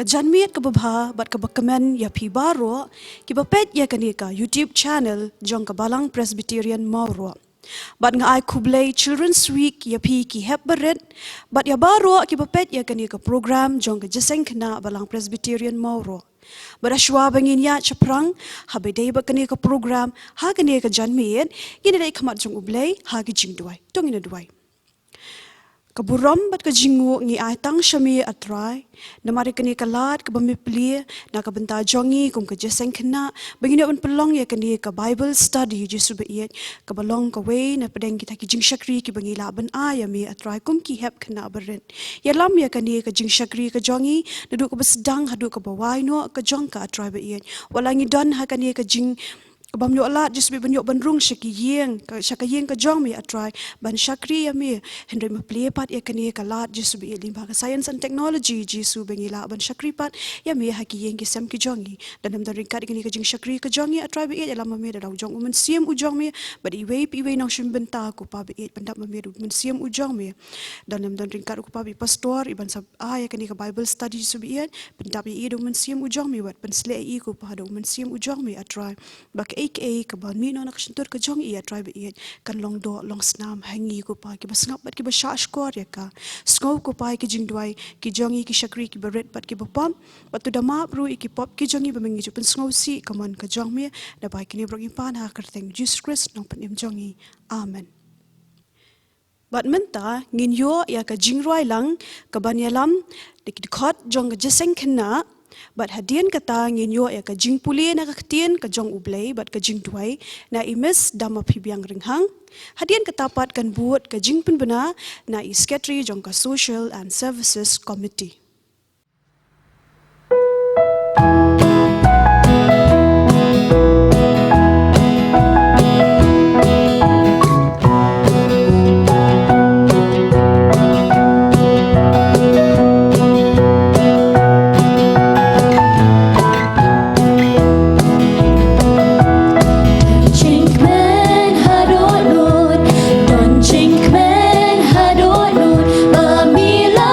janmiat ka babha bat ka bakamen ya pi baro ki bapet ya kanika YouTube channel jong ka Balang Presbyterian Mauro. Bat nga ay kublay Children's Week ya pi ki hep baret bat ya baro ki bapet ya kanika program jong ka jeseng kena Balang Presbyterian Mauro. Beraswa bangin ya caprang habedai ba kanika program ha kanika janmiat gini dai kamat jong ublay ha ki jing duai tong ina duai. Kaburam bat ka jingu ngi ay tang syami atrai, namari kani kalat ka bamipli na ka benta jongi kum ka jeseng kena, bagina un pelong ya kani ka Bible study Jesu ba iet, ka balong ka way na pedeng kita ki jing syakri ki bangila ban ayami atrai kum ki hep kena beren. Ya lam ya kani ka jing syakri ka jongi, naduk ka basedang haduk ka bawai no ka jong ka atrai ba iet, walangi don ha kani ka jing bam yo alat just ban yo ban rung syakiyeng ka jong mi atrai ban syakri ya mi hendrai maplepat ya kani ka lat just bi limba ka science and technology jisu bangila ban syakri pat ya mi hakiyeng ki sem ki jongi dalam daring kat kani ka jing syakri ka jongi atrai bi ya lam mi da jong umen siem ujong mi badi we pi we nang shim benta ku pa bi pandap mi umen siem ujong mi dalam daring kat ku pa bi pastor iban sab ya kani ka Bible study jisu bi pandap i umen siem ujong mi wat pensle i ku pa da umen siem ujong mi atrai bak aka kaban mi no nakashintur ka jong iya tribe iya kan long do long snam hangi ko pa ki basngap bat ki basha skor ya ka snow ko pa ki jingdwai ki jongi ki shakri ki baret bat ki bapam patu dama bru ki pop ki jongi bamangi jupen snow si kaman ka jong mi da ba ki ni brok impan ha kerteng Jesus Christ nong panim jongi amen. Bat menta ngin yo ya ka jingroi lang ka banyalam dikot jong ka jeseng kena bat hadian kata ngin yo ya ka jing puli na kaktian ka jong ublay bat ka jing duai na imes dama pibiang ringhang hadian kata pat kan buat ka jing penbena na isketri jong ka Social and Services Committee. Don Chinkman hadot nun, pamila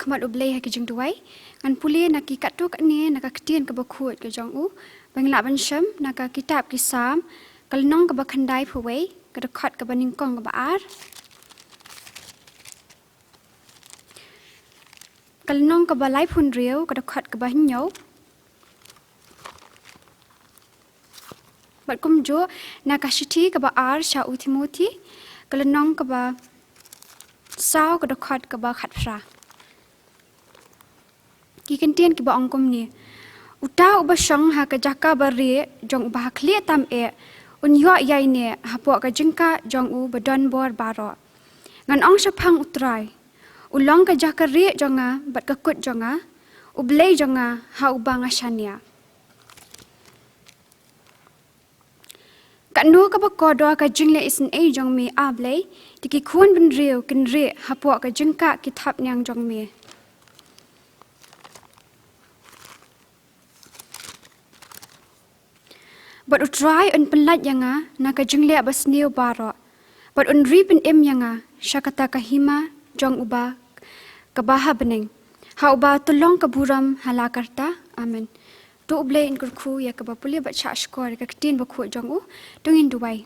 khmat ublei ha ki jing duai ngan puli na ki kat tu kat ni na ka ktien ka bakhut ke jong u bangla ban sham na ka kitab ki sam kal nong ka ba khandai phwei ka da khat ka ba ning kong ka ba ar kal nong ka ba lai phun riu ka da khat ka ba hinyo bat kum jo na ka shithi ka ba ar sha u timothy kal nong ka ba sao ka da khat ka ba khat fra ki kan tien ki ba ongkom ni uta uba shang ha ka jaka ba re jong ba khli tam e un yo yai ne ha po ka jingka jong u ba don bor baro ngan ong sha phang utrai ulong ka jaka re jonga bat ka kut jonga ublei jonga ha ubanga shania kan nu ka ba ko do ka jingle isin e jong me ablei tiki khun bin riu kin re ha po ka jingka ki thap nyang jong me but utrai un pelat yanga na ka jingle bas neu baro but un ripin em yanga shakata ka hima jong uba ka baha bening ha uba tulong ka buram halakarta amen to uble in kurkhu ya ka ba puli ba cha skor ka tin ba khu jong u tungin dubai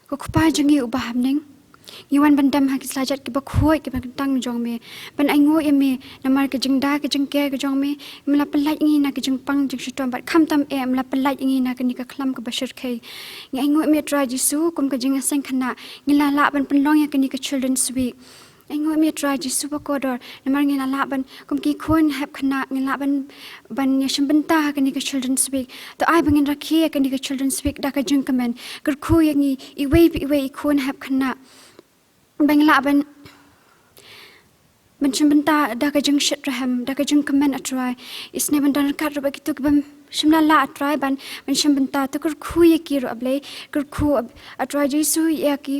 ko khupa jingi uba hamning Iwan bandam ha kislajat ki bakhoi ki tang jong me ban ai ngo em me namar ke jingda ke jingke ke jong me mla pelai ngi na ke jing pang jing shitom bat kham tam e mla pelai ngi na ke ni ka khlam ka bashir khai ngai ngo me tra jisu kum ka jing aseng khana ngila la ban penlong ya ke ni ka children's week ai ngo me tra jisu ba kodor namar ngila la ban kum ki khon hap khana ngila ban ya shimbanta ha ke ni ka children's week to ai bangin rakhi ke ni ka children's week da ka jing kamen kur khu ya ngi iwe khon hap khana bangla ban chimbanta da ka jing shit raham da ka jing kamen atrai isne ban dan kat ro ba kitu bam shimla la atrai ban chimbanta to kur khu ye ki ro ablei kur khu atrai jisu ya ki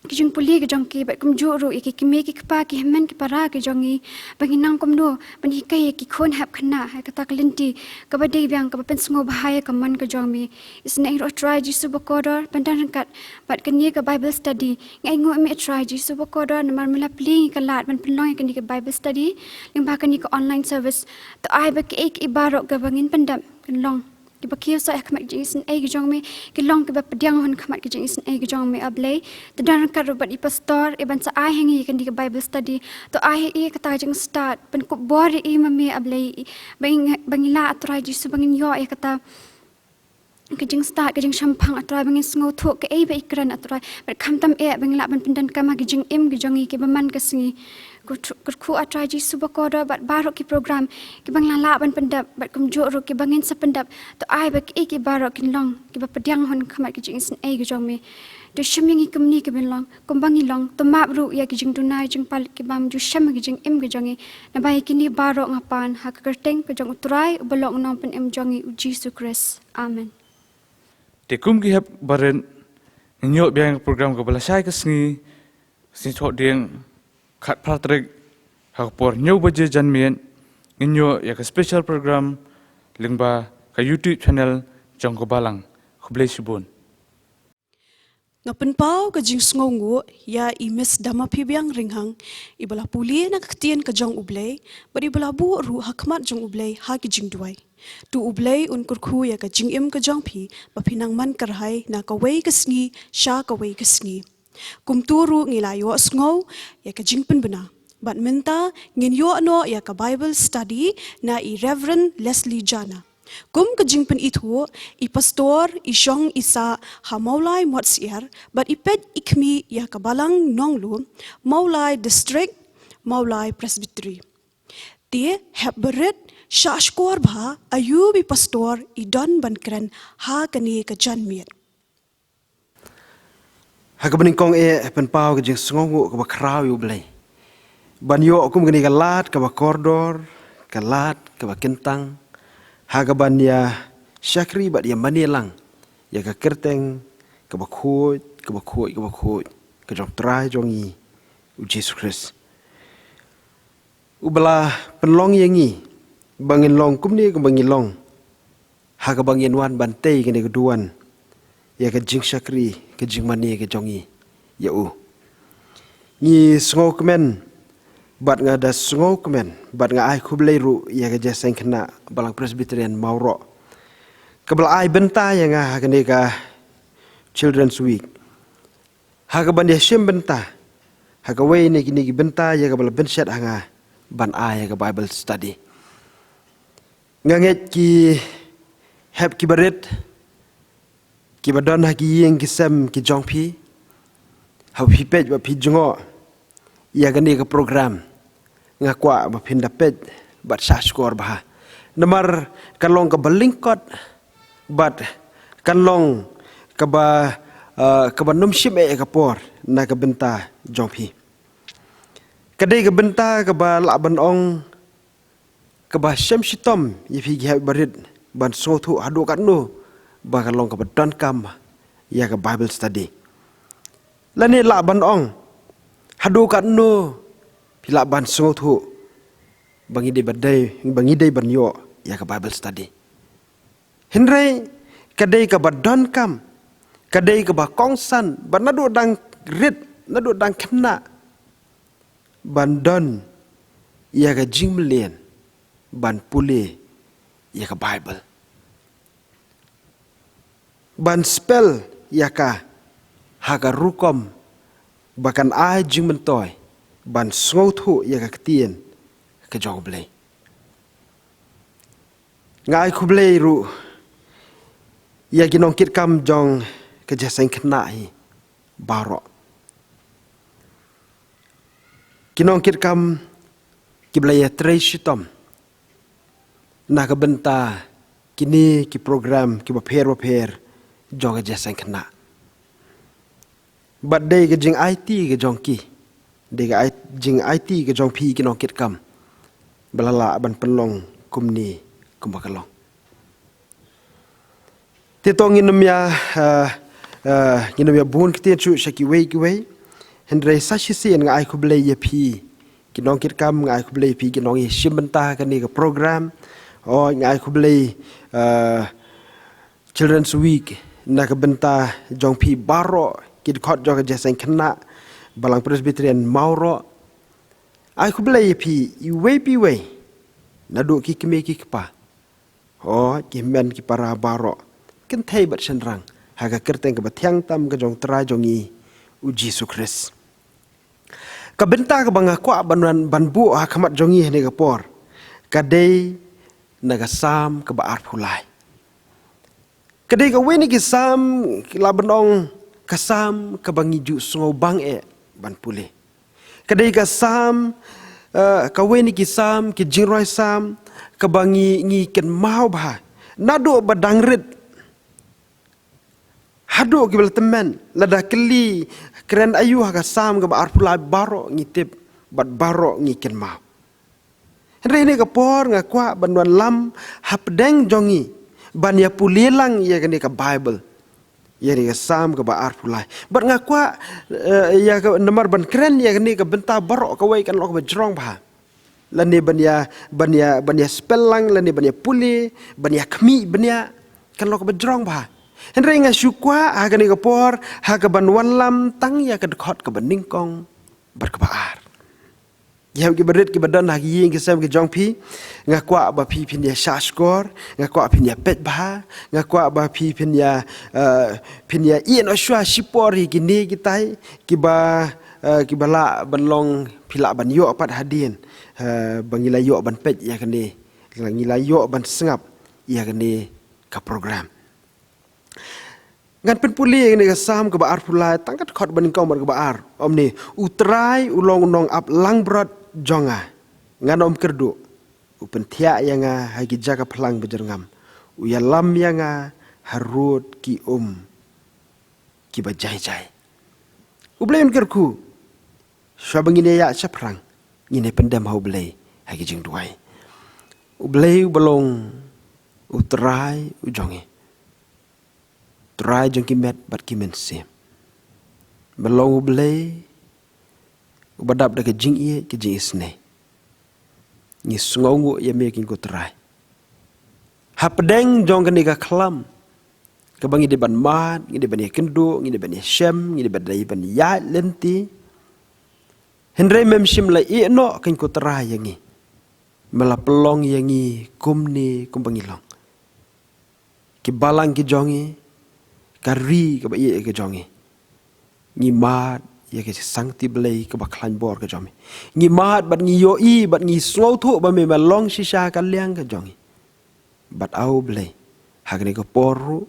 kijung puli ke jong ki ba kum ju ru ki me ki pa ki hemen ki para ki jongi banginang kum do ban hi kai ki khon hap khana ha ka tak linti ka ba dei byang ka ba pen sngo bahaya ka man ka jong mi isne ro try jisu ba kodor pandan kat bat kan ye ka bible study ngai ngo me try jisu ba kodor namar mala pling ka lat ban penlong ka ni ka bible study ling ba ka ni ka online service to ai ba ki ek ibaro ka bangin pandam kan long ki ba kiyo sa khmat jingsin ai gi jong me ki long ki ba pdyang hon khmat ki jingsin ai gi jong me ablei to dan ka robat i pastor e ban sa ai hangi kan di ka bible study to ai e ka ta jing start ban ko bor e mami ablei bangila atrai jisu bangin yo e ka ta ka jing start ka jing shampang atrai bangin sngo tho ka e ba ikran atrai ban kham tam e bangila ban pindan ka ma gi jing em gi jongi ki ba man ka singi kurku atrai jisu ba koda bat barok ki program ki bang lala ban pendap bat kum jo ro ki bangin sa pendap to ai ba ki barok kin long ki ba padyang hon khamat ki jing sin ai gi jong me to shimyang ki kumni ki ben long kum bangi long to map ru ya ki jing tunai jing pal ki bam ju sham ki jing em gi jongi na bai ki ni barok ngapan ha ka kerteng ka jong utrai bolong nong pen em jongi u jisu kris amen te kum ki hab baren nyo biang program ko bala sai ka sngi sin thot ding khat patrick hakpor nyo baje janmien nyo ya ka special program lingba ka YouTube channel jongko balang khublei subon ngapen pau ka jing sngongu ya i miss dama phibyang ringhang ibala puli na ktien ka jong ublei bari bala bu ru hakmat jong ublei ha ki jing duai tu ublei un kurkhu ya ka jing im ka jong phi baphinang man karhai na ka wei ka sngi sha ka wei ka sngi kumturu ngilayo sngo ya ka jing pen bena bat minta ngin yo no ya ka bible study na i reverend Leslie Jana kum ka jing pen ithu i pastor i shong isa ha maulai motsier bat i pet ikmi ya ka balang nonglu maulai district maulai presbytery ti hebret shashkor bha ayubi pastor i don bankran ha kani ka janmiet Hakabening kong pen pau ke jing sngongu ke bakrau yu blai. Ban yo kum gani galat ke bakordor, galat ke bakentang. Hakaban ya syakri bat ya manelang. Ya ke kerteng ke bakhuj, ke jong trai jongi u Jesus Christ. Ubala penlong yangi bangin long kum ni ke bangin long. Hakabangin wan bantai ke ni keduan. Ya ke jing syakri ke jing mani ke jongi ya u ni sngo kemen bat nga da sungau kemen bat nga ai kublai ru ya ga jaseng kena balang Presbyterian Mauro kabla ai benta yang nga hakane ka Children's Week haga ban ya shem benta haga wei ni gini benta ya ga bala benset hanga ban ai ya ga Bible study nganget ki heb ki baret ki badon hagi yeng ki sem ki jongpi hau pi pej ba pi jongo ya gani ke program ngakwa ba pinda pej bat sa skor bah namar kalong ke balingkot bat kalong ke ba num shim e kapor na ke benta jongpi kadai ke benta ke ba la ban ong ke ba shem shitom ye pi gi barit ban sotu adu kat no ba kalong ke ba don kam ya ke Bible study lani la ban ong hadu kat no pila ban sotu bangi dei ban yo ya ke Bible study henry kadai ke ba don kam kadai ke ba kongsan ban nadu dang rit nadu dang kena ban don ya ke jingmlien ban pule ya ke Bible ban spell ya ka haga rukom bahkan ai jing mentoy ban sngotu ya ka ketien ke jong blei ngai ku blei ru ya ginong kit kam jong ke jaseng kena hi baro ginong kit kam ki blei ya trei shitom na ka benta kini ki program ki ba pher jong ke jaseng kena but day ke jing IT ke jong ki day ke jing IT ke jong pi ki nong kit kam balala ban penlong kumni kumbakalong titong inum ya bun kiti chu shaki wei hendrai sashi sin nga ai ku blei ye pi ki nong kit kam nga ai ku blei pi ki nong ye shimbenta ka ni ke program o nga ai ku blei Children's Week na ke benta jong pi baro kid khot jog jaseng kena balang Presbyterian Mauro ai ku blei pi i wei na du ki keme ki pa o ki men ki para baro ken thei bat senrang haga kerteng ke bathyang tam ke jong tra jongi u Jesu Christ ka benta ka banga kwa banbu ha khamat jongi ne ka por ka dei naga sam ka ba ar phulai kadai ka weni ki sam la banong kasam ka bangi ju sungo bang e ban pule kadai ka sam ka weni ki sam ki jingroi sam ka bangi ngi ken mau ba nado badang rit hado ki bel temen lada keli keren ayu ha ka sam ka ba ar pulai baro ngi tip bat baro ngi ken mau Henry ni kapor ngakwa banduan lam hapdeng jongi ban ya pulilang ya kani ka Bible ya ni ka sam ka ba ar pulai bat ngakwa ya ka nomor ban keren ya kani ka benta barok ka wai kan lok ba jrong ba lani ban ya spellang lani ban ya puli ban ya khmi ban ya kan lok ba jrong ba Henry ngasukwa ha kani kapor ha ka ban wan lam tang ya ka khot ka ban ningkong bat ka ba ar Yam ki berit ki badan hagi ying ki sam ki jong pi ngakwa ba pi pin ya shaskor ngakwa pin ya pet ba ngakwa ba pi pin ya ien oswa sipori ki ni ki tai ki bala banlong pila ban yo pat hadin bangila yo ban pet ya kani ngila yo ban sengap ya kani ka program ngan pen puli ni ka sam ka ba ar pulai tangkat khot ban kong bar ka ba ar om ni utrai ulong nong ap lang brot jonga ngan om kerdu upen thia yanga hagi jaga plang bejerngam uyalam yanga harut ki ki bajai ublein kerku syabangine ya chaprang ngine pendam hau blei hagi jing duai ublei balong utrai ujongi trai jong kimet bat kimen se balong ublei ubadap da ke jing ie ke jing isne ni sungongu ya me kin ko trai hapdeng jong kan ka klam ke bangi de ban mat ngi de ban ye kendo ngi de ban ye shem ngi de ban dai ban ya lenti Hendrai memshim la no kan ko tera yangi. Mela pelong yangi kumni kumbangilong. Ki balang ki jongi kari ka ba ye ke jongi. Ngi mat ya ke sang ti blai ka ba klan bor ka jongi. Ngi mat bat ngi yo I bat ngi slow thu ba me malong shisha ka liang ka jongi. Bat au blai hagne ka poru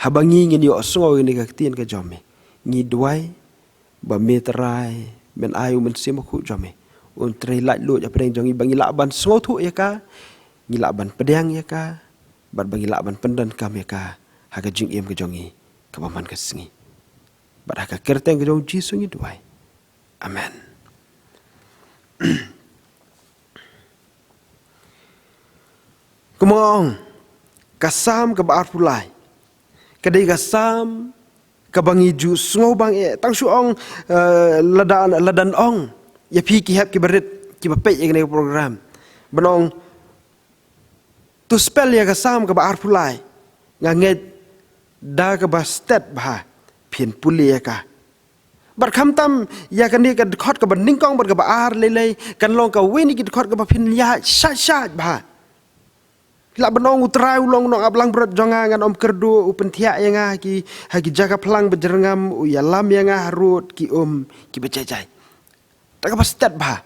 habangi ngi yo so ngi ka tien ka jongi. Ngi duai ba metrai men ayu men simaku jongi. Un tre lat lu ja pedeng jongi bangi laban slow thu ya ka. Ngi laban pedang ya ka. Bat bangi laban pendan kam ya ka. Haga jing em ka jongi ka baman ka singi. Bat haga kerteng ka jongi Jisu ngi duai. Amen. Kumong kasam ka baar pulai. Kadai kasam ka bangi ju sungo bang tang su ong ladan ong ya pi ki hap ki berit ki bapet ya kene program. Benong tu spell ya kasam ka baar pulai. Nganget da ka ba stat ba pien puli ya ka. Bar kham tam ya kan ni ka khot ka ban ning kong bar ka ba ar le kan long ka weni ki khot ka ba pin ya sha ba. La benong utrai ulong nong ablang berat jonga ngan om kerdu upen tia yang ki hagi jaga pelang berjerengam ya lam yang harut ki ki bejajai. Tak apa stat ba.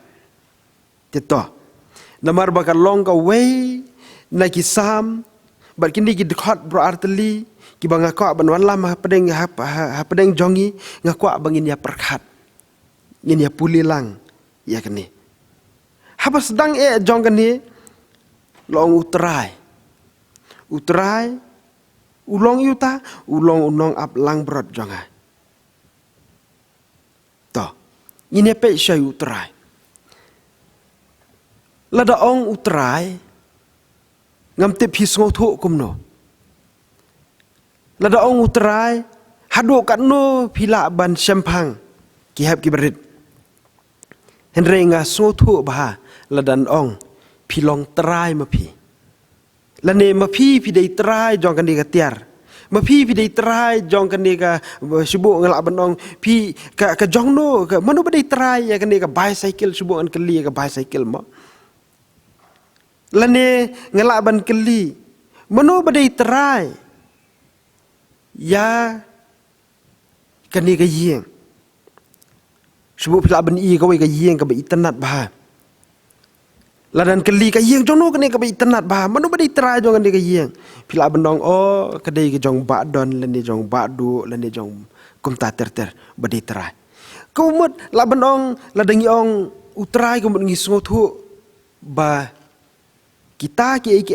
Tito. Namar bakal long ka wei na ki sam bar kini ki dekhot bro arteli ki bang ko ban wan lam ha pedeng jongi ngako bangin ya perkhat. Ngin ya pulilang ya kene. Haba sedang jong kene long utrai ulong yuta ulong unong ap lang berat jonga to ini pe shay utrai lada ong utrai ngam te pisngo thu kumno lada ong utrai hado kat no pila ban sempang ki hab ki berit henre nga so thu ba ladan ong pilong terai mapi. Lane mapi pidai terai jong kan dia tiar. Mapi pidai terai jong kan dia subuh ngelak benong pi ka jong no ka manu badai terai ya kan dia bicycle subuh an keli ka bicycle mo. Lane ngelak ban keli manu badai terai ya kan dia ka yeng. Subuh pila ban I ka wei ka yeng ka ba internet bah. Ladan keli ka yeng jono kene ka bai tenat ba manu badai try jong kan ka yeng pila benong kadai ke jong ba don lene jong ba du lene jong kumta ter badai try kumut la benong ladangi ong utrai kumut ngi sungo thu ba kita ki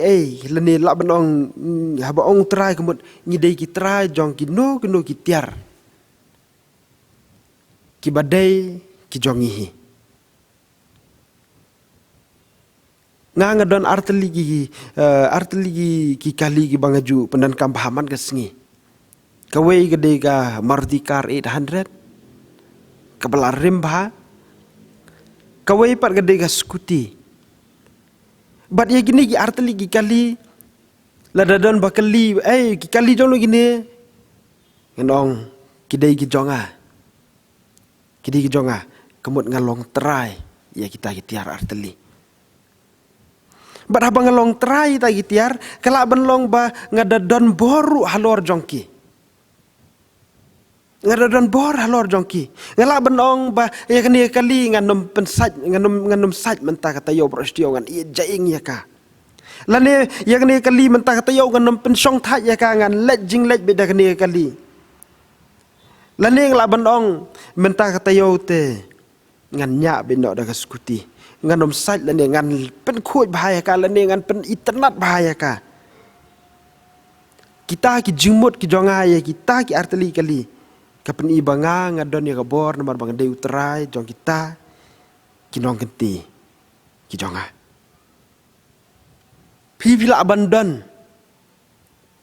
lene la benong haba ong utrai kumut ngi dei ki try jong ki no ki tiar ki badai ki jong hi ngadon arteli ki kali ki bangaju pendan kampahaman ke sengi kawai gede ka Maruti car 800 kabelar rim bah kawai pat gede ka skuti bat ya gini ki arteli ki kali ladadon bakali ki kali jono gini ngendong kidai ki jonga kemut ngalong terai ya kita ki tiar arteli Bat habang ngalong terai ta gitiar kala benlong ba ngadadon boru halor jongki. Ngadadon bor halor jongki. Ngala benong ba ya kali nganom pensaj nganom saj mentah kata yo prostio ngan i jaing ya ka. Lane ya kali mentah kata yo nganom pensong thaj ya ka ngan let jing let beda kali. Lane ngala benong mentah kata yo te ngan nya benda da skuti. Nganom saj lane ngan pen kuat bahaya ka lane ngan pen internet bahaya ka. Kita ki jingmut ki jonga ya kita ki arteli kali. Kapen ibanga ngadon ya kabor nomor bang deu terai jong kita kinong kenti ki jonga. Pi pila abandon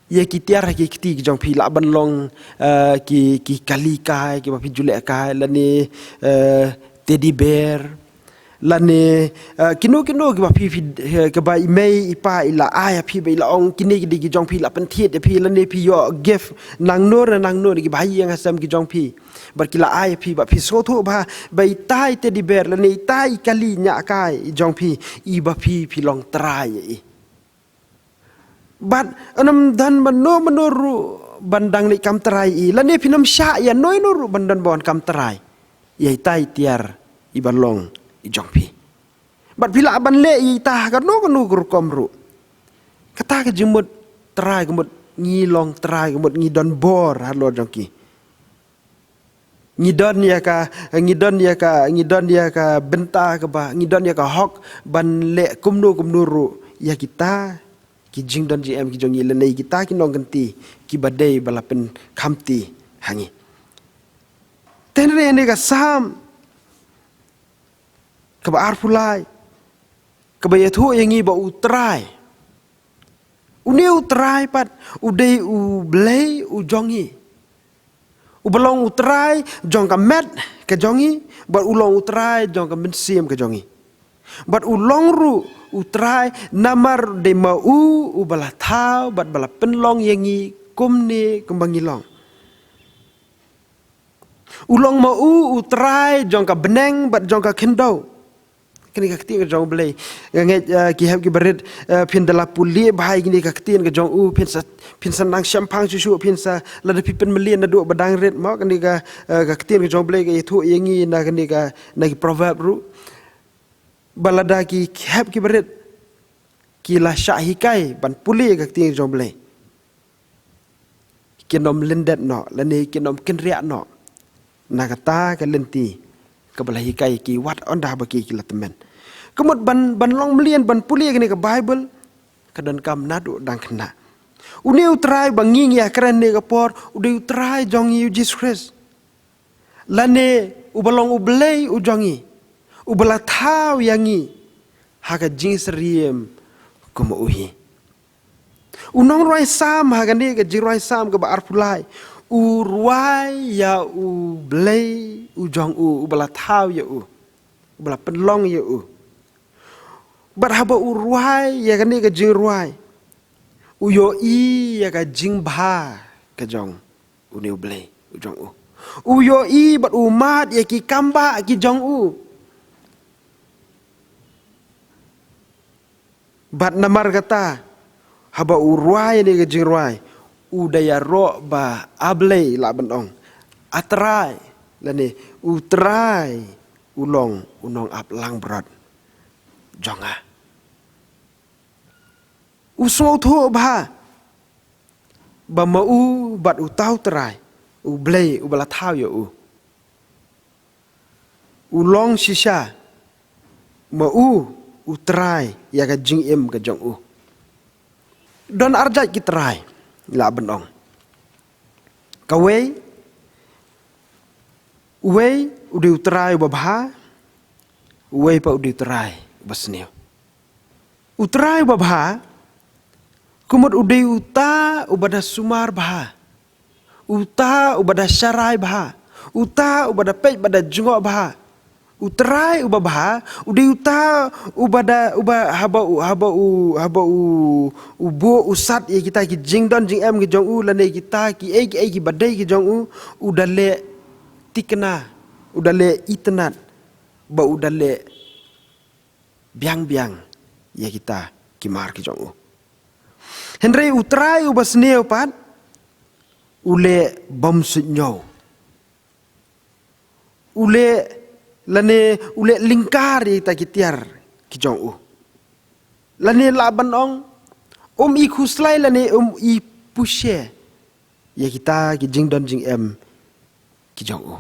ya ki tiar ki kiti ki jong pila aban long ki kali kai ki pi julek kai lani teddy bear lane kinu ki ba phi ke ba imei ipa ila aya phi ba ila ong kini ki jong phi la pen thiet phi lane phi yo gif nang nor ki ba yang asam ki jong phi bar kila aya phi ba phi so thu ba bai tai te di ber lane tai kali nya kai jong phi I ba phi long trai I bat anam dan menuru bandang ni kam trai I lane phi nam sha ya noi noru bandan bon kam trai ye tai tiar I balong I jong pi bat bila aban le I ta ka no gur kom ru kata ka jimut trai ka mut ngi long trai ka mut ngi don bor ha lo jong ki ngi don ya ka benta ka ba ngi don ya ka hok ban le kum nu ru ya kita ki jing don ji em ki jong le nei kita ki nong ganti ki badai bala pen khamti hangi tenre ne ka sam ka ba arpulai ka ba yathu yangi ba utrai utrai pat udei u blei u jongi u belong utrai jong ka met ka jongi ba ulong utrai jong ka mensim ka jongi bat ulong ru utrai namar de ma u bala thau bat bala penlong yangi kumni kembangilong ulong ma utrai jong ka beneng bat jong ka kendo kini ka kti ka jong blei nge ki heb ki berit pin dala puli bahai kini ka kti ka jong pin sa nang champang susu pin sa la de pipen melien na do badang ret ma kini ka kti ka jong blei ka itu yangi na kini ka na ki proverb ru balada ki heb ki berit ki la syahikai ban puli ka kti ka jong blei kinom lendet no la ne kinom kinriak no na kata ka lenti kabalahi kai ki wat onda baki ki latamen kemut ban long melian ban puli kini ke Bible kadan kam nadu dang kena uni utrai banging ya keren ne kapor udi utrai jongi Jesus Christ lane ubalong ublei ujongi ubala thau yangi haga jing seriem kuma uhi unong roi sam haga ne ke jiroi sam ke ba arpulai urwai ya u blei u jong u bala thau ya u bala penlong ya u bar haba urwai ya kan ka jing ruai u yo I ya ka jing bha ka jong u ne blei u jong u yo I bat umat ya ki kamba ki jong u bat namar kata haba urwai ne ka jing ruai udaya ro ba ablei la benong atrai lane utrai ulong unong ap lang brot jonga uso tho ba mau bat utau trai ublei ubala thau yo ulong shisha mau utrai ya ka jing em ka jong u don arjat ki trai la benong kawei udi utrai babha wei pa udi utrai basneo utrai babha kumut udi uta ubada sumar bha uta ubada syarai bha uta ubada pej bada jungo bha utrai ubabha udi uta ubada haba ubo usat ye kita ki jingdon jing em ki jong u lane kita ki ki badai ki jong u udale tikna udale itnat ba udale biang ye kita ki mar ki jong u henry utrai ubasneo pat ule bom sunyo ule lane ule lingkar ta kitiar ki jong u lane laban ong i khuslai lane I pushe ya kita ki jing don jing em ki jong u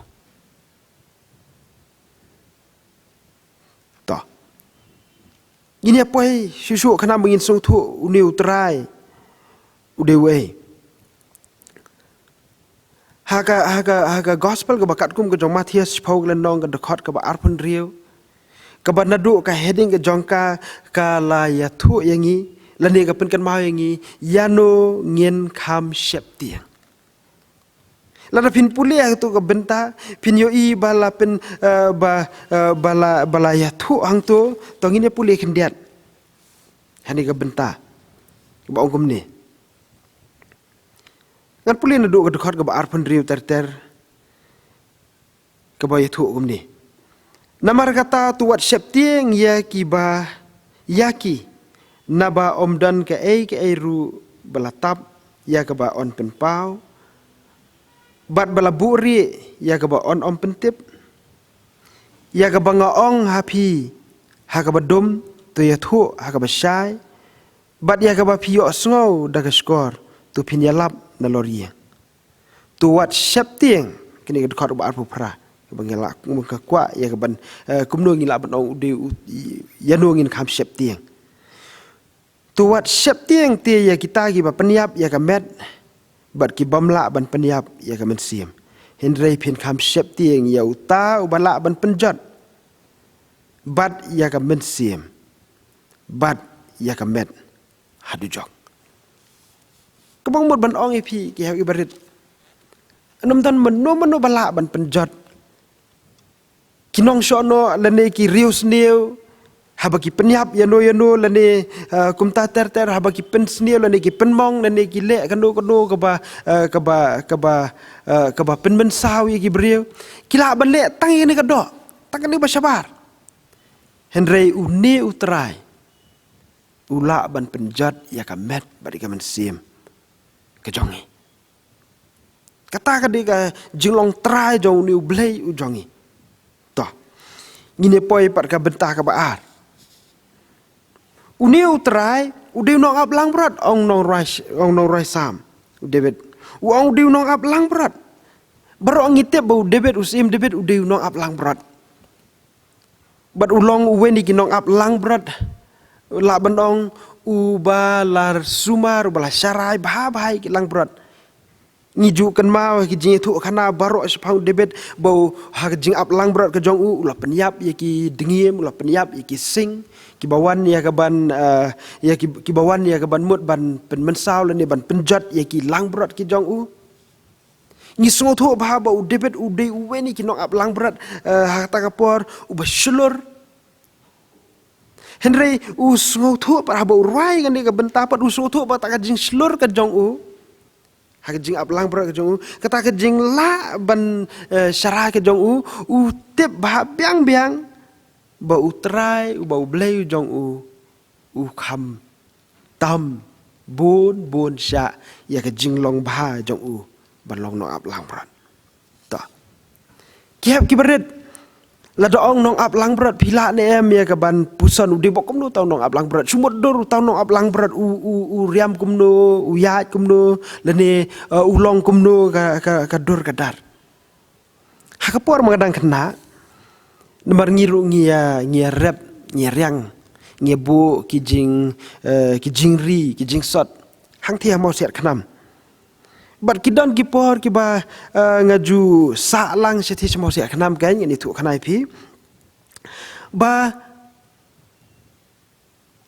to ini apa susu kana mengin sung thu uni utrai udewe haga gospel ka bakat kum ka jong Matius phog len nong ka dekhot ka ba arpun riu ka ba nadu ka heading ka jong ka la ya thu yangi lani ka pen kan mau yangi yano ngien kham shep tiang Lada pin pulih tu ke benta, pin yoi bala pin bala ya tu hang tu, tong ini pulih kendiat. Hani ke benta, ke ba ongkom ni. Ngan pulih naduk ke dekat ke ba arpan riu ter ke ba ya tu ongkom ni. Namar kata tu wat septieng ya ki ba yaki, naba omdan ke ai ru belatap ya ke ba on penpau. Bat bala buri ya ke ba on om pentip ya ke ba ngaong hapi ha ke ba dum tu ya thu ha ke ba syai bat ya ke ba pio sngo da ke skor tu pin ya lap na loria tu wat septieng kini ke khot ba arpu pra ke ba ngela mun ka kwa ya ke ban kumno ngila ban ong de ya no ngin kham septieng tu wat septieng te ya kita gi ba peniap ya ke met bat ki bamla ban peniap ya ka mensiam hendrei pin kham sep tieng ya uta ubala ban penjat bat ya ka mensiam bat ya ka met hadu jok kabang mot ban ong epi ki ha ibarit anum tan meno bala ban penjat kinong sono lene ki rius neu habaki peniap yano lane kumta ter habaki pen snil lane ki penmong lane ki le kanu ke ba pen mensaw ki beriu kila ban le tang ini ka do tang ni ba sabar henrei uni utrai ula ban penjat ya ka met bari ka mensim ke jongi kata ka di ka jinglong trai jong ni ublei u jongi to ngine poi pat ka bentah ka baar uniu trai udiu nong ap lang berat ong nong rai sam David uang udiu nong ap lang berat baru ngitip bau David usim David udiu nong ap lang berat bat ulong uweni ki nong ap lang berat la bandong ubalar sumar ubalar syarai bahai ki lang berat ngiju kan mau ki jing tu kana baru sepau David bau ha jing ap lang berat ke jong ulah peniap ya ki dengiem ulah peniap ya ki sing kibawan ya ke ban ya kibawan ya ke ban mut ban pen mensau le ni ban penjat ya ki lang berat ki jong u ngi songo thu ba ba David ude uweni ki nong ap lang berat ha ta kapor u basulur Henry u songo thu pa ba urai kan ni ke benta pat u songo thu ba ta ka jing slur ke jong u ha ke jing ap lang berat ke jong u kata ke jing la ban syara ke jong u tip ba biang ba utrai u ba blei jong u kham tam bun sya ya ke jinglong ba jong u ban long no ap lang berat ta kiap ki berit la doong nong ap lang berat pila ne em ya ke ban puson u de bokom no tau nong ap lang berat sumot dor tau nong ap lang berat u riam kumno u yat kumno lene u long kumno ka dor ka dar ha ka por mangadang kena nomor ngiru ngia rap ngia riang ngia bu kijing ri kijing sot hang thia mau siat khanam bat kidon kipor kiba ngaju sa lang sethi mau siat khanam kan ni thu khanai phi ba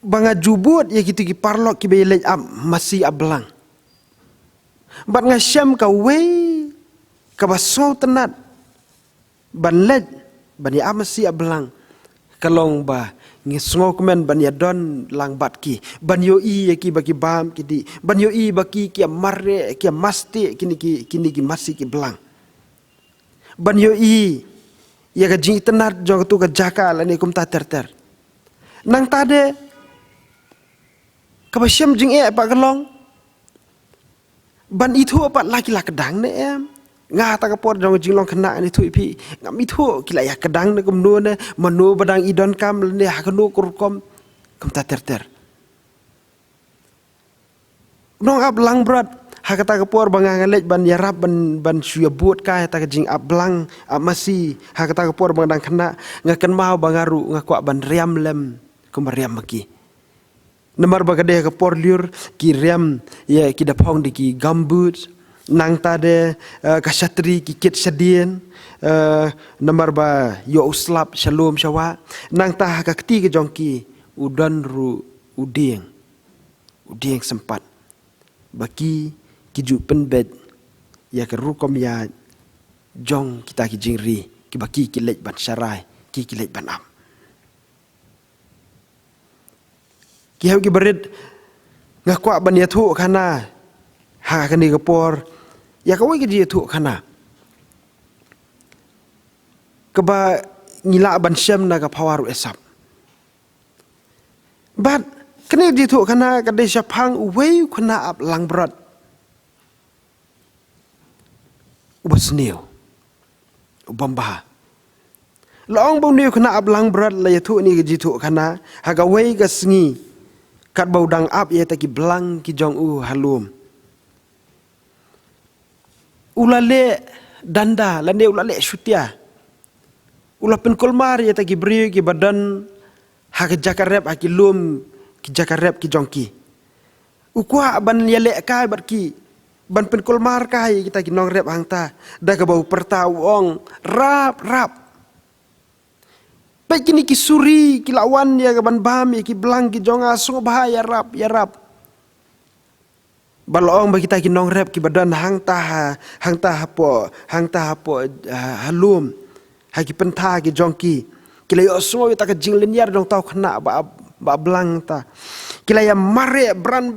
ngaju buat ya gitu ki parlok ki be lej am masih ablang bat ngasyam ka we ka baso tenat ban lej ban ya amasi ablang kalong ba ngisngo kemen ban ya don lang bat ki ban yo i ki baki bam ki di ban yo i baki ki marre ki masti kini ki masi ki belang ban yo i ya ka jing tenat jong tu ka jaka la ni kum ta ter nang tade ka basyam jing e pa kalong ban itu apa laki la kedang ne em nga ta kapor jong jinglong kena ni thu pi ngam mi thu kila ya kedang ne kumno ne manu badang idon kam ne ha kanu kurkom kum ta ter nong ap lang berat ha kata kapor banga ngalej ban yarap ban suya buat ka ta jing ap lang ap masi ha kata kapor bang dang kena ngaken mau bangaru ngakwa ban riam lem kum riam maki nemar bagade kapor liur ki riam ya ki dapong di ki gambut nang tade kasatri kikit sedien nomor ba yo uslap shalom syawa nang tah kakti ke jongki udan ru uding sempat baki kiju penbet ya ke rukom ya jong kita ki jingri ki baki ki lej ban syarai ki lej ban am ki hau ki berit ngakwa ban ya thu khana ha kani kapor ya kawai ki ji thu khana keba ngila ban syam na ka pawaru esap but kani ji thu khana ka de syapang uwei khana ap lang berat ubasniu ubamba long bong niu khana ap lang berat la ya thu ni ka ji thu khana ha ka wei ka sngi kat bau dang ap ye ta ki blang ki jong u halum ulale danda lande ulale syutia ula pen kolmar ye ta ki bri ki badan ha ke jakarep ha ki lum ki jakarep ki jongki ukwa ban ye le kai bat ki ban pen kolmar kai kita ki nong rep hang ta da ka bau pertau ong rap baik kini ki suri ki lawan ya ka ban bam ye ki blang ki jonga so bahaya ya rap balong bagi kita ki nong rep ki badan hang ta hapo halum ha ki pentha ki jongki kila yo so ta ka jing linear dong tau khna ba blang ta kila ya mare bran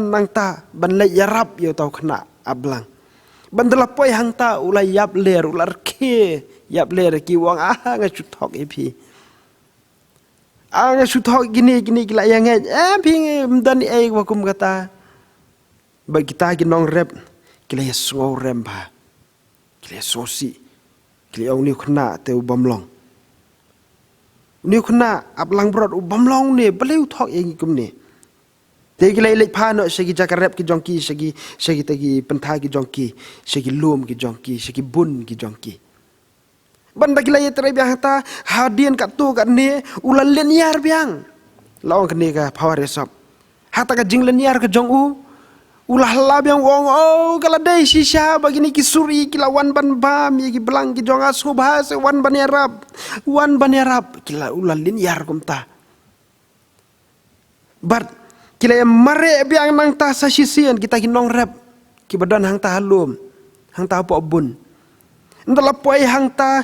nang ta ban le ya rap yo tau khna ablang ban delapoi hang ta ulai yap ler ular ke yap ler ki wang nga chutok epi nga chutok gini kila yang ping mdan wakum kata bagi kita ki nong rep kila ya so rem ba kila ya sosi kila ong ni khna te ubamlong ni khna ablang brot ubamlong ni beleu thok yang kum ni te kila lek pha no segi jakarep ki jongki segi tagi pentha ki jongki segi lum ki jongki segi bun ki jongki banda kila ye tere biang ta hadien kat tu kat ni ulan linear biang lawan kene ka power resop hata ka jing linear ke jong u ulah lab yang wong kala dai shisha bagini ki suri ki lawan ban bam ki belang ki jonga subha se wan ban yarab kila ulah linear kumta but kila yang mare biang nang ta sa sisian kita ki nong rep ki badan hang ta halum hang ta po bun ndala poi hang ta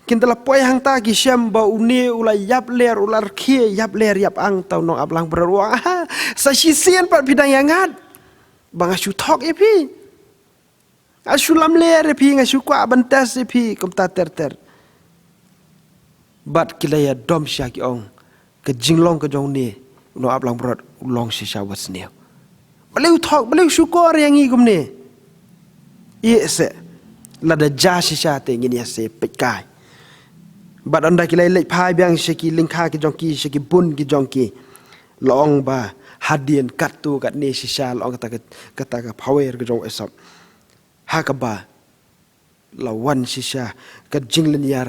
kindala poi hang ta ki syam ba uni ulah yap ler ular khie yap ler yap ang tau nong ablang berruang sa sisian pat bidang yangat bang asu thok epi asu lam ler epi ngasu kwa bantas epi komta ter bat kila ya dom syaki ong ke jinglong ke jong ni no ablang brot ulong shisha wasneu beleu thok beleu syukur yang i gumne se lada ja shisha te ngin ya se pekai bat anda kila lek phai biang syaki lingkha ke jongki syaki bun ki jongki long ba hadien katu kat ni shisha long kata ka power ke jong esap hakaba lawan shisha ke jing linear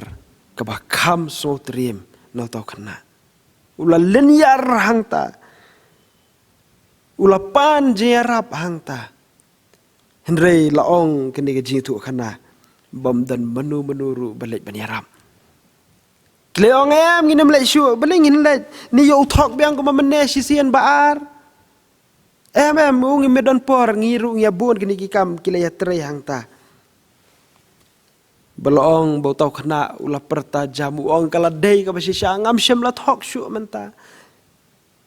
ke ba kham so trim no to khna ula linear hangta ula pan jerap hangta henry laong kini ke jing tu khna bom dan menuru balik banyaram Kleong nginem lek syu belingin lek ni yo thok biang ko mamene sisian baar ungi medon por ngiru ngabun kini kikam kilaya tre hangta belong bau tau kena ulah perta jamu ong kala dei ka basisya ngam syam la thok syu menta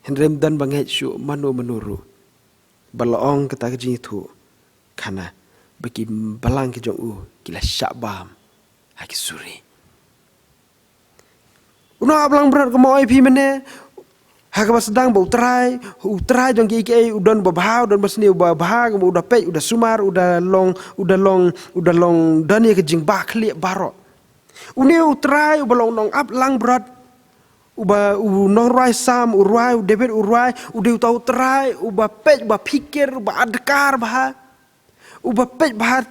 henrem dan banget syu menuru belong kata kejing tu kana bagi balang ke jong u kila syabam haki suri Una ablang berat ke mau IP mana? Hak sedang bau utrai jong ki udan babah udan basni babah kamu udah pej udah sumar udah long dan ya kejing bakli barok. Uni utrai ubalong nong ablang berat nong rai sam urai debet urai udah utau utrai pej pikir adekar bah pej bah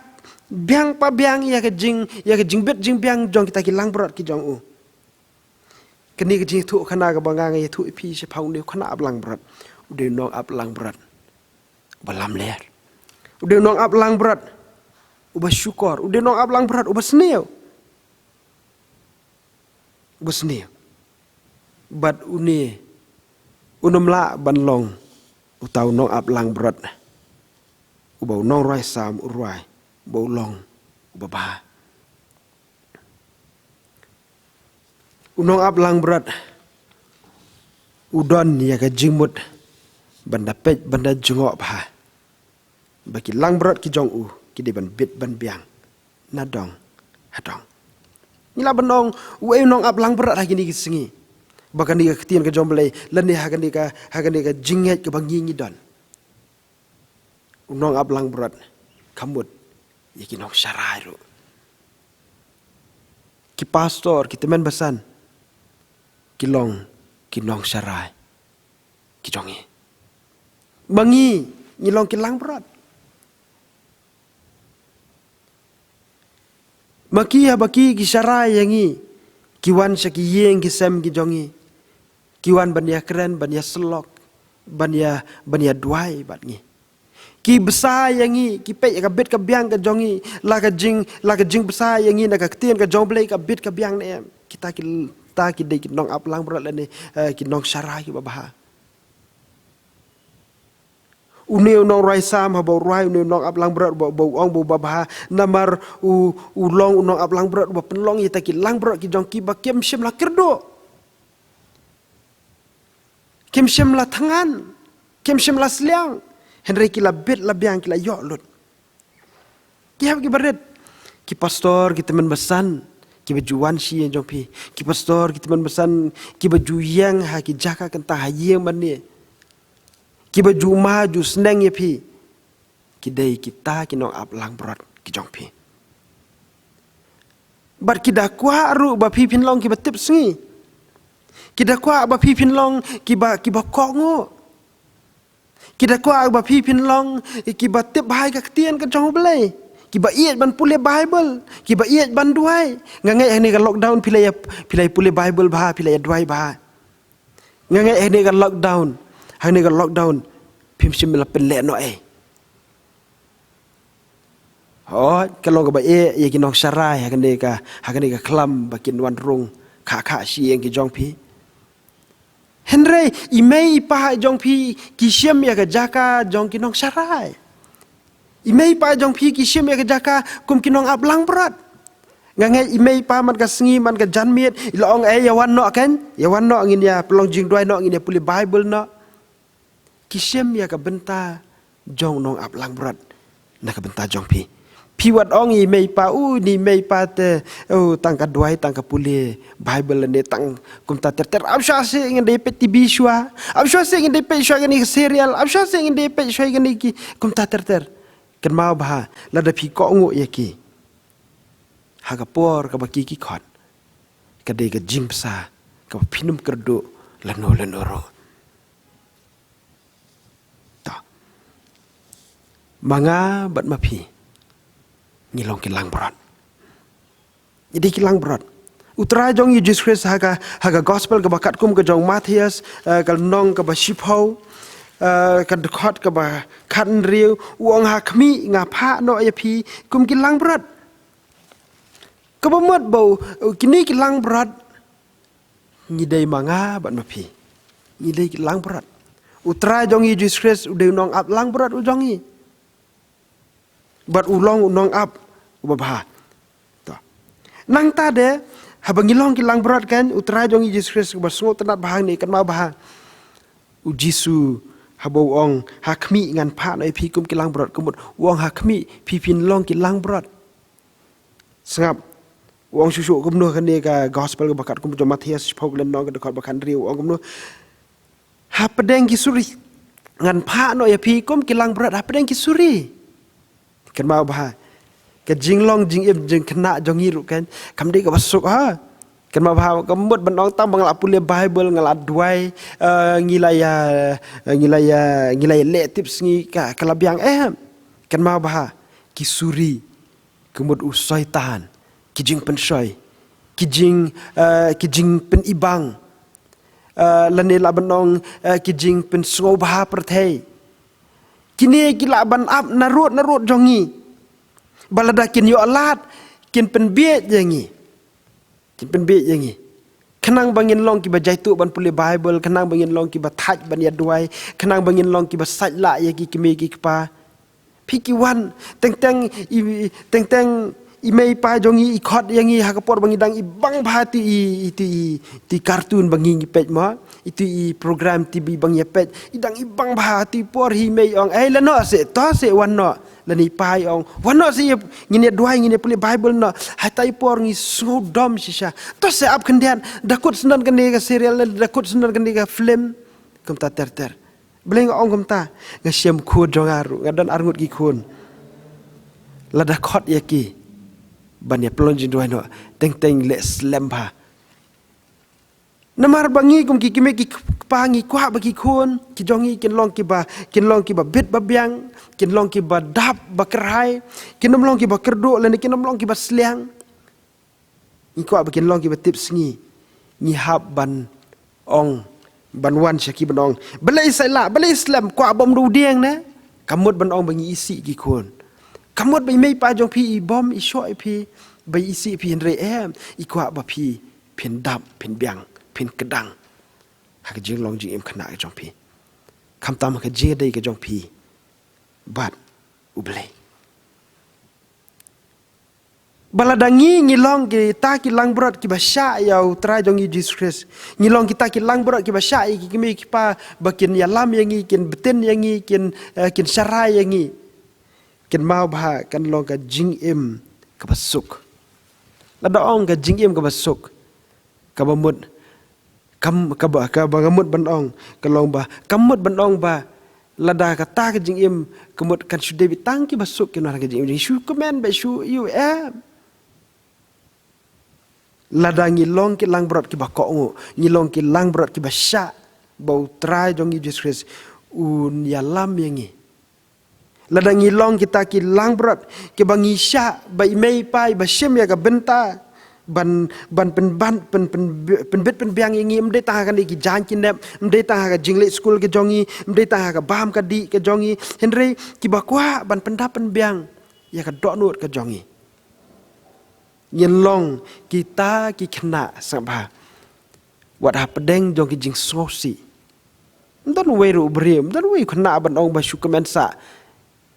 biang pa biang ya kejing bet jing biang jong kita kilang berat ki jong u. Kini kejing tu kena ke bangang ya tu ipi sepau ni kena ablang berat, udah nong ablang berat, balam ler, udah nong ablang berat, ubah syukur, udah nong ablang berat, ubah senil, bat unumla banlong, utau nong ablang berat, ubah nong rai sam urai, bau long ubah. Unong ap lang berat. Udon ya ka jingmut banda pej banda jungok bah. Bagi lang berat ki jong ki de ban bit ban biang. Nadong hadong. Nila benong we nong ap lang berat lagi ni sengi. Bahkan dia ketien ke jom belai leni hagan dia jinget ke bangi ngidon. Unong ap lang berat kamut ya ki nong syarai ru. Ki pastor ki temen basan kilong kinong syarai kijongi bangi nyilong kilang berat maki habaki ki syarai yangi kiwan syaki yeng kisem kijongi kiwan bania keren bania selok bania duai batngi ki besar yangi ki pe ka bit ka biang ka jongi la ka jing besar yangi na ka ketien ka jomblei ka bit ka biang ne kita ki dei ki nong ap lang berat lene ki nong syarai ki babaha uneu nong rai sam ha bau rai uneu nong ap lang berat bau ong bau babaha namar u long nong ap lang berat ba penlong ita ki lang berat ki jong ki ba kem shem la kerdo kem shem la tangan kem shem la sliang henry ki la bit la biang ki la yo lut ki hab ki baret ki pastor ki teman besan ki bajuan si yang jompi ki pastor ki teman besan ki baju yang ha ki jaka kentah ha yang mani ki baju maju seneng ya pi ki dei kita ki nong ap lang berat ki jompi bar ki da kwa ru ba pi pin long ki ba tip sengi ki da kwa ba pi pin long ki ba kok ngo ki da kwa ba pi pin long ki ba tip bai ka ketien ka jong belai kiba iet ban pule Bible, kiba iet ban duai. Ngangai ini ka lockdown pilai pule Bible bah, pilai duai bah. Ngangai ini ka lockdown, pimsim la pelek no Oh, kalau ka ba ye ki nok sarai hakan ni ka kelam bakin wan rung kha si yang ki jong pi. Henry imei pa jong pi ki siam ya ka jaka jong ki nok sarai. Imei pa jong pi ki siam ya ka jaka kum ki nong ap lang berat. Ngangai imei pa man ka sengi man ka janmiet ilong yawan no kan yawan no ngin ya pelong jing duai no ngin ya puli Bible no. Ki siam ya ka benta jong nong ap lang berat na ka benta jong pi. Piwat ong imei pa ni mei pa te tang ka duai tang ka puli Bible ne tang kum ta ter absha se ngin de pet TV shwa absha se ngin de pet shwa ngin serial absha se ngin de pet shwa ngin ki kum ta ter kan mau bah la da pi ko ngo ye ki ha ka por ka ba ki khot ka de ka jim sa ka pinum kerdo la no ro ta manga bat ma pi ngilong kilang berat jadi kilang berat utara jong Yesus Kristus haga gospel ka bakat kum ka jong Matius ka nong ka ba shipho ka dekhot ka ba khan riu uang hakmi nga pha no ya pi kum kilang berat ka ba mat bau kini kilang berat ni dei manga bat ma pi ni dei kilang berat utara jong Yesus Kristus udah nong ap lang berat ujongi bat ulong nong ap ubah nang ta de habangilong kilang berat kan utara jong Yesus Kristus basungo tenat bahang ni kan mau bahang ujisu habau ong hakmi ngan pha noi pi kum kilang berat kumut wong hakmi pi pin long kilang berat sangap wong susu kum no kan ka gospel ka bakat kum jo Matius poglen no ka bakan riu ong kum no ha pedeng ki suri ngan pha noi pi kum kilang berat ha pedeng ki suri kan mau bah ke jinglong jing jing kena jongiru kan kamde ka basuk ha kan mau bah kemut benong tam bangla pule Bible ngala duai ngilaya le tips ngi ka kalabiang kan mau bah kisuri kemut usaitan kijing pensoi kijing pen ibang lanela benong kijing pen sungo bah perthai kini kila ban ap narut jongi balada kin yo alat kin pen biet yangi kin pen biet yangi kenang bangin long ki ba jaitu ban puli Bible kenang bangin long ki ba thaj ban ya duai kenang bangin long ki ba sajla ya ki kimi ki pa Pikiwan teng imei pa jong i khot yang i hakapor bangi dang ibang bahati i kartun bangi ngipet ma itu i program TV bangi pet idang ibang bahati por hi mei ong lano se to se wanno lani pai ong wanno se ngine duai ngine puli Bible no hatai por ngi sudom sisa to se ap kendian dakut senan kende ka serial dakut senan kende ka film kum ta ter Beleng ong kum ta ngasiam khud jong aru ngadan arngut gi khun lada khot yaki banyak pelonjin dua no teng le slemba namar bangi kum ki kime ki pangi kwa bagi kun ki jongi kin long ki ba bit ba biang kin long ki ba dap ba kerai kin nom long ki ba kerdo lan kin nom long ki ba sliang ni kwa ba kin long ki ba tips ni hab ban ong ban wan syaki ban ong belai sai belai islam kwa bom du dieng na kamut ban ong bangi isi ki kun kamut bai mei pa jong pi bom i shoi pi bai isi pi henre ikwa ba pi pin dap pin biang pin kedang ha jing long jing em khana ka jong pi kam tam ka je dai ka jong pi bat ublei baladangi ngilong ki ta ki lang brot ki ba sha yau tra jong i Jesus Christ ngilong kita ki lang brot ki ba sha ki kimi ki pa bakin ya lam yang i kin beten yang i kin sarai yang i kin mau bah kan long ka jing em ka basuk lada ong ka jing em ka basuk ka bamut kam ka ba ngamut ban ong ka long ba kamut ban ong ba lada ka ta ka jing em kamut kan su debi tang ki basuk ki na ka jing em shu komen ba shu you lada ngilong ki lang brot ki ba ko ngo ngilong ki lang brot ki ba sha bau trai jong Jesus Christ un ya lam yang i lada ngilong kita ki lang brot ki bangi sha bai mei pai ba shem ya ka benta ban bit pen biang ingi mde ta kan ki jan ki nep mde ta ka jingle school ke jongi mde ta ka bam ka di ke jongi henry ki ba kwa ban pendap pen biang ya ka dok nut ke jongi ngilong kita ki kena sabha wat ha pedeng jong ki jing sosi ndon weru brem ndon we kena ban ong ba syukemensa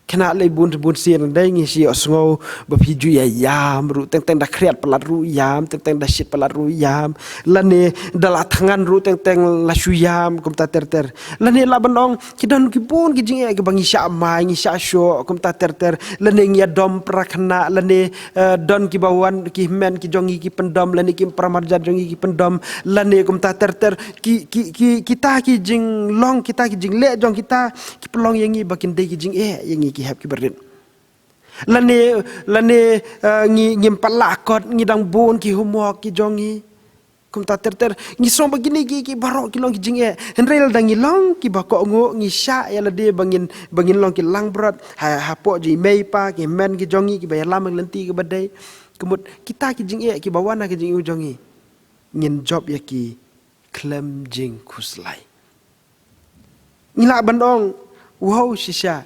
kena le bun sien dai ngi si osngo ba phiju ya yam ru teng da kriat pelat ru yam teng da shit pelat ru yam lane dala tangan ru teng la shu yam kum ta ter lane la banong kidan ki bun ki jing ki bangi sha mai ngi sha sho kum ta ter lane ngi dom prakna lane don ki bawan ki men ki jongi ki pendom lane ki pramarja jongi ki pendom lane kum ta ter ki kita ki jing long kita ki jing le jong kita ki pelong yangi bakin dei ki jing yangi ki hap ki berin lane ngi palakot ngi dang bon ki humok ki jongi kum ta ter ngi som begini ki barok ki long ki jing henrel dang ngi long ki bako ngo ngi sha ya lade bangin long ki lang brot ha po ji mei pa ki men ki jongi ki bayar lam lenti ki badai kemut kita ki jing ki bawana ki jing u jongi ngin job ya ki klem jing kuslai ngila bandong wow shisha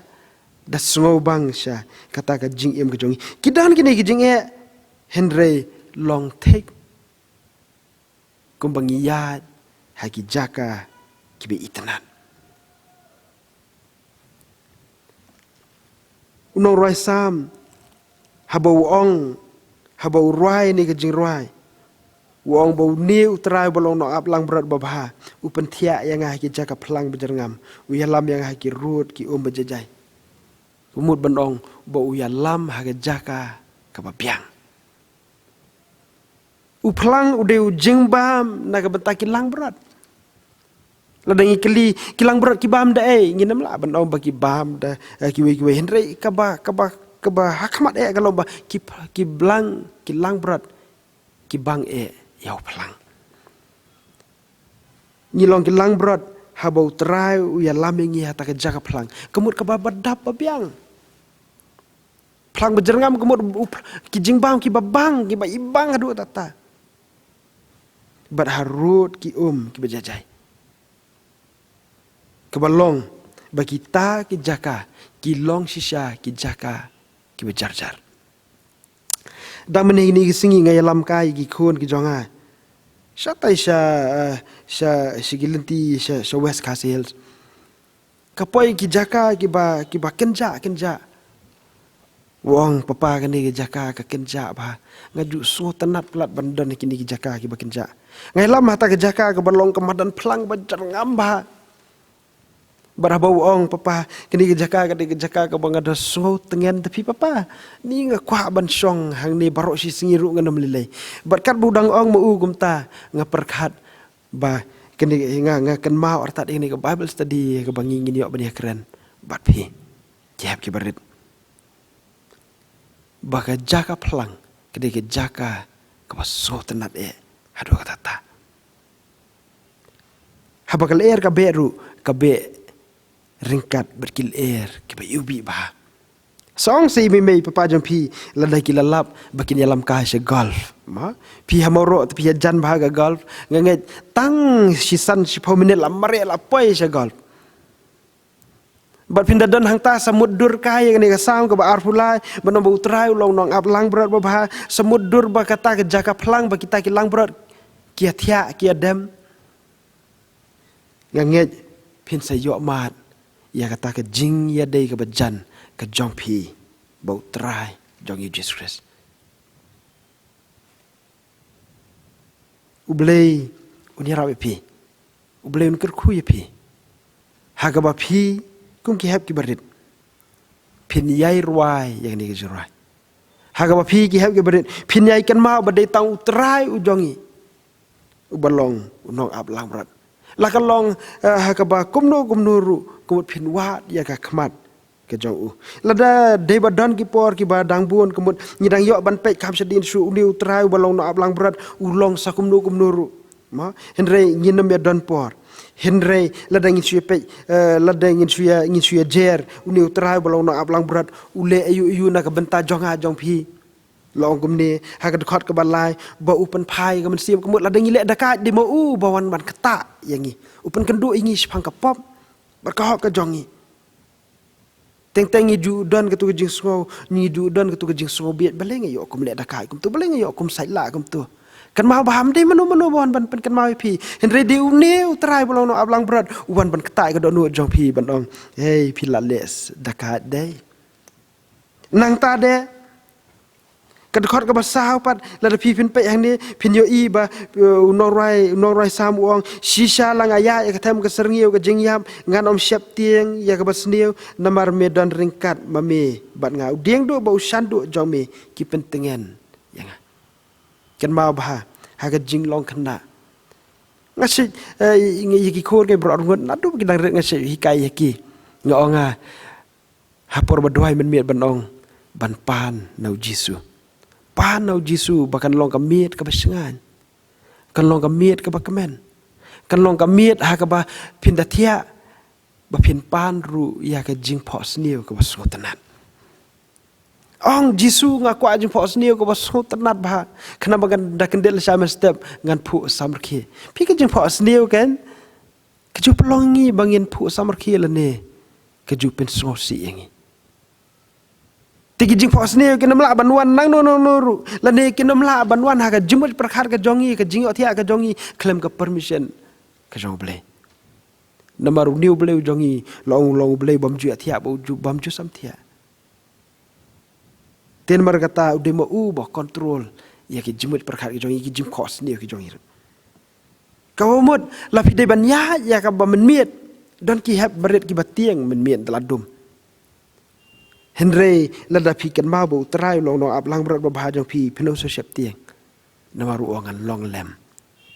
da sungo bang sha kata ka jing em ka jongi kidan kini ki jing henry long take kumbangi yad haki jaka kibe itanan unong roi sam habau ong habau roi ni ka jing roi wong bau niu trai bolong no ap lang berat babha upen thia yang haki jaka plang bejerngam uyalam yang haki rut ki bejajai umut bandong bau ya lam haga jaka kababiang uplang udeu jengbam naga betaki lang berat ladangi keli kilang berat ki bam da nginem la bandong bagi bam da kiwe henry kaba hakmat kalau ba ki blang ki lang berat ki bang yau pelang nyilong ki lang berat habau terai uya lamingi hata ke jaka pelang kemut ke babadap babiang pelang berjerngam kemut ki jingbang ki babang ki ba ibang adu tata bad harut ki ki bejajai kebalong bagi ta ki jaka ki long shisha ki jaka ki bejarjar dan menini ki singi ngai lam kai ki khun ki jonga Shatai sha sigilenti sha West Castle hills kapoi ki jaka ki ba kenja Wong papa kini ke jaka ke kenja bah ngaju so tenat pelat bandan kini ke jaka ke bakenja. Ngai lam hata ke jaka ke balong kemadan pelang banjar ngamba. Barah bau ong papa kini ke jaka ke bangada so tengen tapi papa ni ngakwa ban song hang ni barok si singiru ngana melilai. Berkat budang ong mau gumta ngaperkat bah kini ngakan mau artat ini ke Bible study ke bangi ngini yok bani keren. Bat pi. Jap ke barit. Baka jaka pelang kedai jaka kepaso tenat hadu kata ta habakal kaberu kabe ringkat berkil kebe ubi bah song si mimei papa jampi ladai kilalap bakin yalam kah se golf ma pi hamoro pi jan bahaga golf nganget tang sisan 10 minit la mare la poi se golf bat pindah dan hang ta samud dur kaya ni kasam ke baar pulai menombo utrai ulong nong ap lang berat babah samud dur ba kata ke jaka pelang ba kita ki lang berat kia tia kia dem nganget pin sayok mat ya kata ke jing ya dei ke bajan ke jongpi ba utrai jong Jesus Christ ublei unia rawe pi ublei un kerku ya pi haga ba pi kum ki hep ki barit pin yai ruai yang ni ke jurai haga ba pi ki hep ki barit pin yai kan ma ba dei tang utrai ujongi ubalong unong ap lang berat la kalong haga ba kumno kumnuru kumut pin wat ya ka khmat ke jong u lada dei badan ki por ki ba dang buon kumut nyidang yok ban pek kam sedin su uni utrai ubalong no ap lang berat ulong sakumno kumnuru ma henre nyinem ya don por Henry ladang ingin suya pe ladang ingin suya jer uni utrai balong na ablang berat ule ayu nak benta jonga jong pi long kumni hak dekat ke balai ba upen pai ke mensiam kemut ladang ile dekat di mau bawan ban keta yangi upen kendu ingi sepang ke pop berkahok ke jongi teng ju don ke tu ke jing sungo ni ju don ke tu ke jing sungo biat baleng yo kum le dekat kum tu baleng yo kum sai la kum tu kan mau baham dei manu bon ban pen kan mau pi henre di uneu trai bolong no ablang berat uban ban ketai ke donu jong pi ban ong hey pi lales dekat dei nang ta de kadkhot ke basau pat la pi pin pe yang ni pin yo i ba norai sam uang sisa lang aya ke tem ke serngiu ke jingyam ngan om siap tieng ya ke basniu namar medan ringkat mame bat ngau dieng do bau sandu jong me ki pentengen yang kan mau bah haga jing long kena ngasi yiki khor ke bro ngut nadu kidang rek ngasi hikai yaki ngonga hapor badoi men miet banong ban pan nau jisu pan nau jisu bahkan long kamiet ke basengan kan long kamiet ke bakamen kan long kamiet haga ba pindatia ba pin pan ru ya ke jing pos niu ke basungutanat Ong Jisu ngaku ajeng pos niu ko basu tenat bah kena bagan dah kendel sama step ngan pu samarki pi ke jeng pos niu kan keju pelongi bangin pu samarki lene keju pen sosi yangi tigi jeng pos niu kena mla banwan nang no ru lene kena mla banwan ha ka jumut perkhar ka jongi ka jing othia ka jongi claim ka permission ka jong ble namar niu ble jongi long ble bamju athia bamju samthia Ten mar kata udah mau ubah kontrol ya ki jemut perkara ki jong ki jem kos ni ki jong ir. Kau mud lapi de ban ya ka ba menmiet don ki hab berit ki batieng menmiet teladum. Henry lada pi kan mau bu trai long no ablang berat ba jong pi peno so siap tieng. Nama ruangan long lem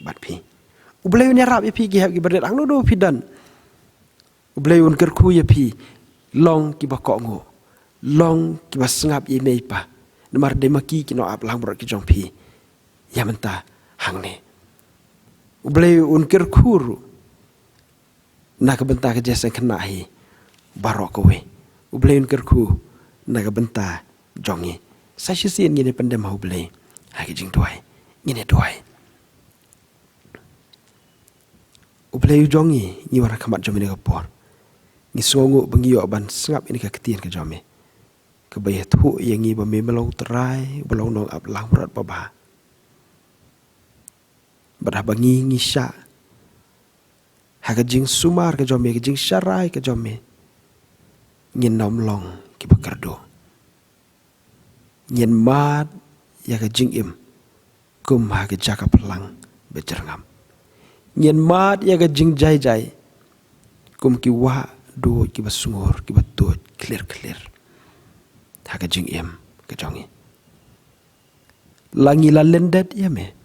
bat pi. Ubleu ni rap ya pi ki hab ki berit ang no do pi dan. Ubleu un kerku ya pi long ki ba kok ngo. Long ki bas ngap ye mei pa namar de maki ki no ap lang bro ki jong pi ya menta hang ne ublei un ker khuru na ka benta ka jesen kena hi barok we ublei un ker khu na ka benta jongi sa shi sin ngine pendem ha ublei ha ki jing tuai ngine tuai ublei jongi ni wara kamat jomi ne ka por ni songo bangi yo ban ngap ini ka ketien ka jomi kebayat hu yang ni bami melau terai belau nong ap lang berat baba badah bangi ngisa haga jing sumar ke jome ke jing syarai ke jome ngin nom long ki bakardo Nyen mat ya ka jing im kum ha ka jaka pelang bejerngam. Nyen mat ya ka jing jai jai kum ki wa do ki basungur ki batut clear ha ka jing im ka jongi. Langi la lendet ya me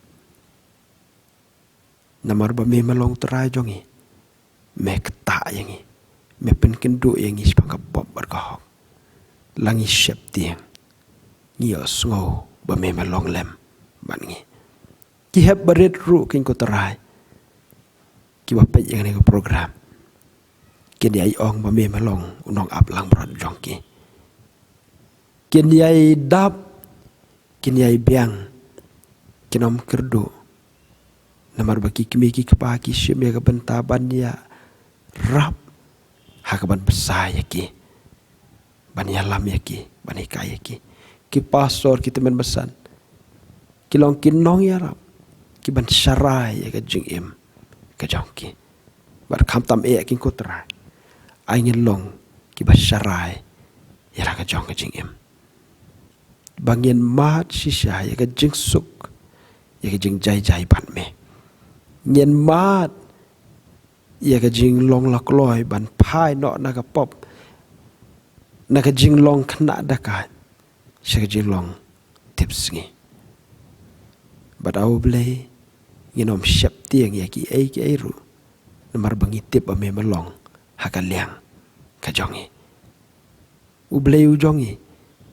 namar ba me malong terai jongi me kta yangi me pen kendo yangi spang ka pop bar ka hok langi shep tiang ngia sngo ba me malong lem ban ngi ki heb baret ru kin ko terai ki ba pe yang ni ko program ken ai ong ba me malong unong ap lang brot jongki ken ai dap ken ai biang kenom kerdo namar baki kimiki kepaki syem ya bentaban ya rap hakaban besar ki ban ya lam ya ki ban ikai ki pasor kita men besan kilong kinong ya rap ki ban syarai ya ka jing im ka jongki bar kam tam e kin kotra ai long ki ba syarai ya ka jong ka jing im bangin mat shisha ya ka jing suk ya ka jing jai jai ban me nyen mat ya ka jing long lakloi ban pai no na ka pop na ka jing long kna daka sha ka jing long tips ngi but au blei nginom shep tiang ya ki ai ru namar bangi tip ba me malong ha ka liang ka jongi u blei u jongi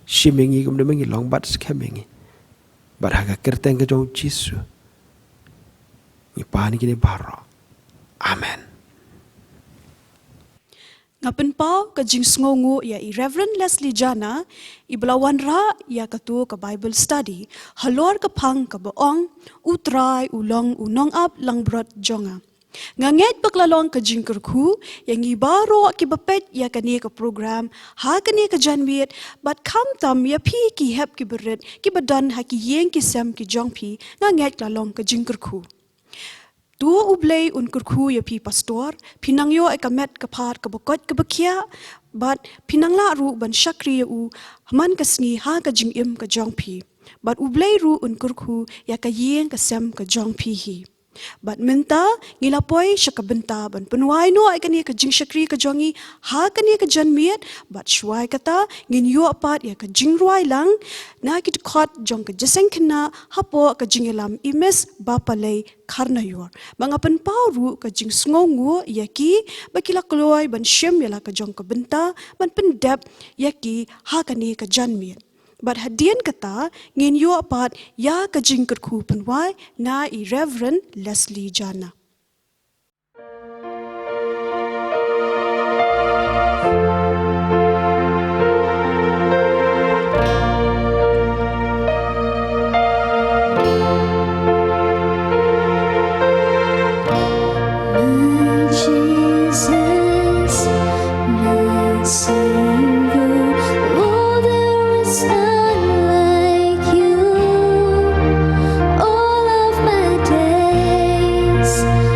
shimengi kum de mengi long bat skemengi but ha ka kerteng ka jong jisu ni pani kini baro amen. Ngapen pau ka jing sngongu ya i Reverend Leslie Jana i belawan ra ya katu ka Bible study halor ka pang ka boong utrai ulong unong up lang brot jonga nganget baklalong ka jing kerku yang i baro ki bapet ya kani ka program ha kani ka janwit but kam tam ya pi ki hep ki beret ki badan ha ki yeng ki sem ki jong pi nganget lalong ka jing kerku Tua ublay unkurku ya pi pastor, pinangyo ay kamet kapar kabakot kabakia, but pinangla ru ban syakri ya u, haman kasni ha ka jingim ka jong pi, but ublay ru unkurku ya ka yeng ka sem ka jong pi hi. But minta ngilapoy siya ka benta ban penuay no ay kani ka jing syakri ka jongi ha kani ka janmiet but syuay kata nginyo apat ya ka jingruay lang na kitkot jong ka jaseng kena hapo ka jingilam imes bapalay karna yor mga panpawru ka jing sngongu yaki bakila kloy ban syem yala ka jong ka benta ban pendep yaki ha kani ka janmiet But hadian kata nginyo apat ya ka jing kerku penwai na i Reverend Leslie Jana. All of my days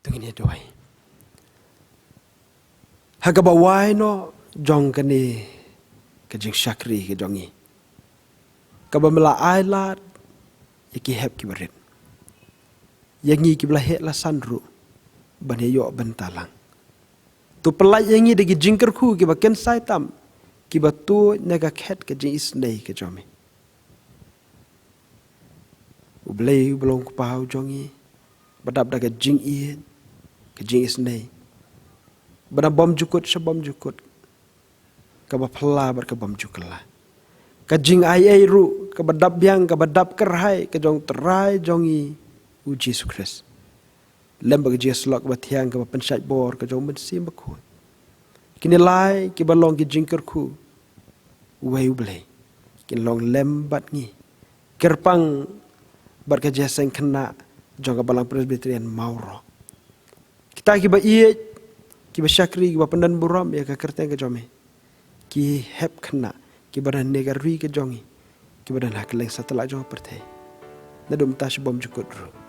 tungin ya doai hagabawai no jong kani kajing syakri ke jongi kabamela ailat yaki hep ki baret yangi ki blah la sandru ban yo bentalang tu pelai yangi degi jingker ku ki baken saitam ki batu naga khet ke jing isnei ke jomi ublei belong pau jongi badap daga jing ien ke jing isnei bana bom jukut sebom jukut ka ba phla bar ka bom jukla ka jing ai ru ka badap biang ka badap kerhai ka jong terai jongi u Jesus Christ lembag Jesus lok ba thiang ka ba pensat bor ka jong mensim ba khu kini lai ki ba long ki jing ker khu wei ublei kin long lembat ngi kerpang bar ka jeseng kena jong ka balang Presbyterian Mauro kita ki ba iye ki ba syakri ki ba pandan buram ya ka kerteng ka jome ki hep kena ki badan negar ri ke jongi ki badan hak leng setelah jong pertai nadum tas bom jukut ru